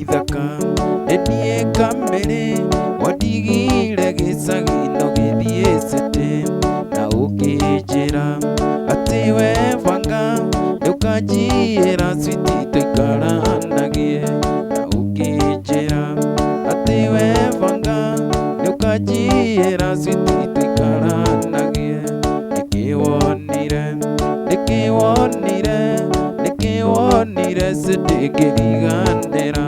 ithaka ndenie kamere wadigire gĩcagi-ino gĩthiĩcete na ũkĩnjĩra atĩ we banga ndũkanjiyĩra switi tũikaranagie na ũkĩnjĩra atĩ we banga ndũkanjiyĩra switi tũikaranagie nĩkĩwonire sĩndĩngĩriganĩra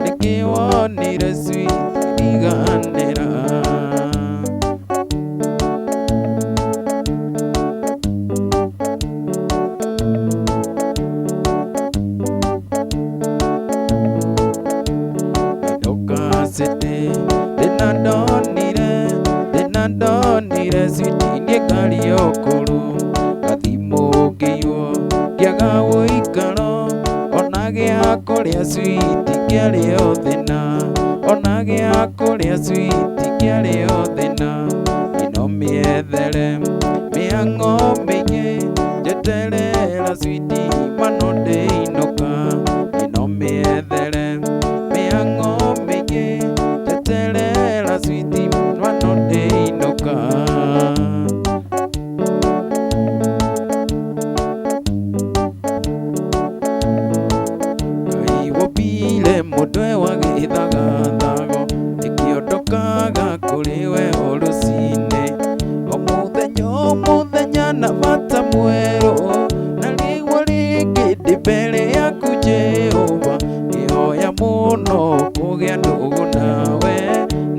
nĩkĩwonire switi riganĩra ndokacete ndĩnandonire switi ngĩkari ũkũrũ gathimũ ngĩiywo ngĩaga ũikaro ona gĩa kũrĩa switi kĩarĩ o thĩna ona gĩa kũrĩa switi kĩarĩ o thĩna ĩno mĩethere mĩhang'o mĩingĩ njeterera switi mano ndĩinũka ĩno mĩethere mĩhang'o mĩingĩ njeterera switi mano ndĩinũka mũndũ wa gĩthagathago ĩkĩondokaga kũrĩ we o rũcinĩ o mũthenya na bata mwerũ na rĩu rĩngĩ ndĩ mbere yaku Jehova ngĩhoya mũno kũgĩa ndũgũ nawe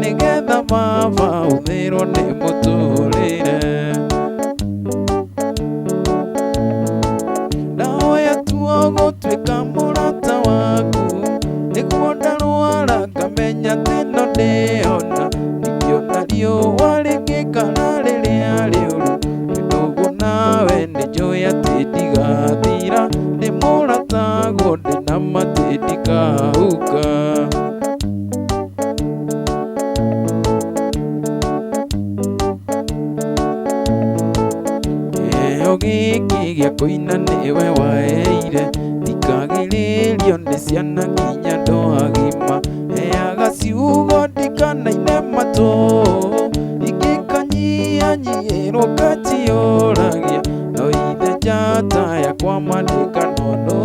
nĩgetha baba ũthĩrwo nĩ mũtũrĩre ndahoya tuo gũtuĩka mũrata waku nĩguo ndarwara ngamenya thĩno ndĩona ndingĩona riũa rĩngĩkara rĩrĩa rĩũru ndũgũ nawe nĩnjũĩ atĩ ndigathira ndĩ mũrataguo ndĩna matĩ ndikahũka kĩheo gĩkĩ gĩa kũina nĩwe waheire ndikagĩrĩrio nĩ ciana nginya andũ agima heaga ciugo ndikanaine matũ ingĩkanyihanyihĩrwo ngakĩũragia no ithe njata yakwa mandĩkanono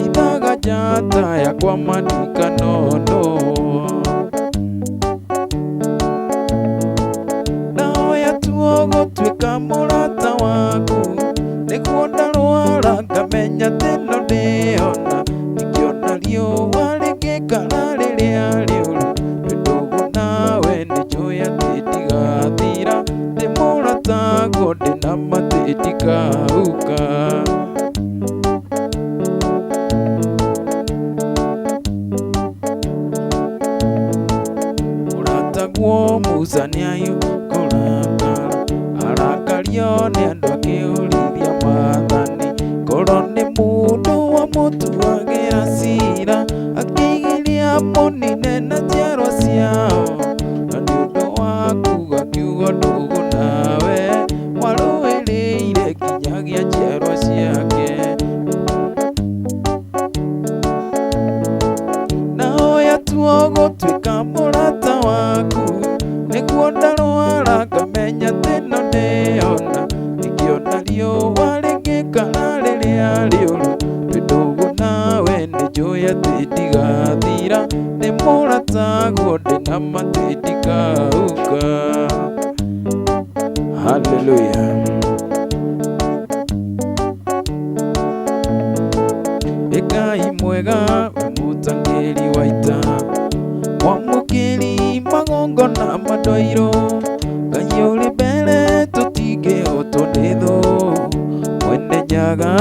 ithaga njata yakwa mandĩkanono ndahoya tuo gũtuĩka mũrata waku nĩguo ndarwara ngamenya thĩno ndĩona ndingĩona riũa rĩngĩkara rĩrĩa rĩũru ndũgũ nawe nĩnjũĩ atĩ ndigathira ndĩ mũrataguo ndĩna matĩ ndikahũka mũrataguo Musa nĩagĩkũrakara arakario nĩ andũ akĩũrithia maathani korwo nĩ mũndũ wa mũtuagĩra cira akĩigĩria mũnine na njiarwa ciao na nĩ ũndũ waku gakiugo ndũgũ nawe warũĩrĩire nginyagia njiarwa ciake nahoya tuo gũtuĩka mũrata waku nĩguo ndarwara ngamenya thĩno ndĩona ndingĩona riũa rĩngĩkara rĩrĩa rĩũru ndũgũ nawe nĩnjũĩ atĩ ndigathira ndĩ mũrataguo ndĩna matĩ ndikahũka haleluya Ngai mwega we mũtangĩri wa ita mwamũkĩri magongona mandoirwo Ngai ũrĩ mbere tũtingĩhotwo nĩ thũ mwene njaga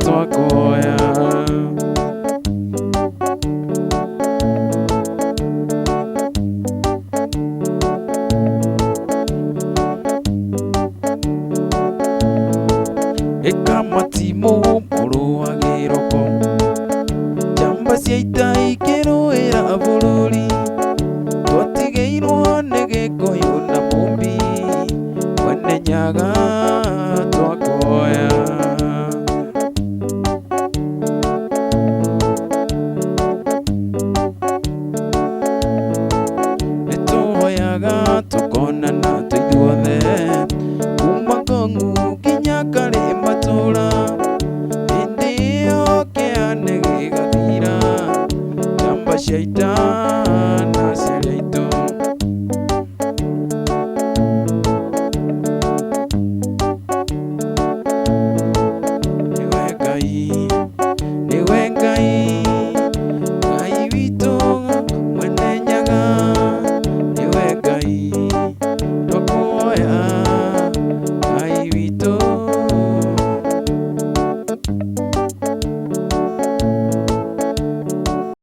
twakoya ĩka mati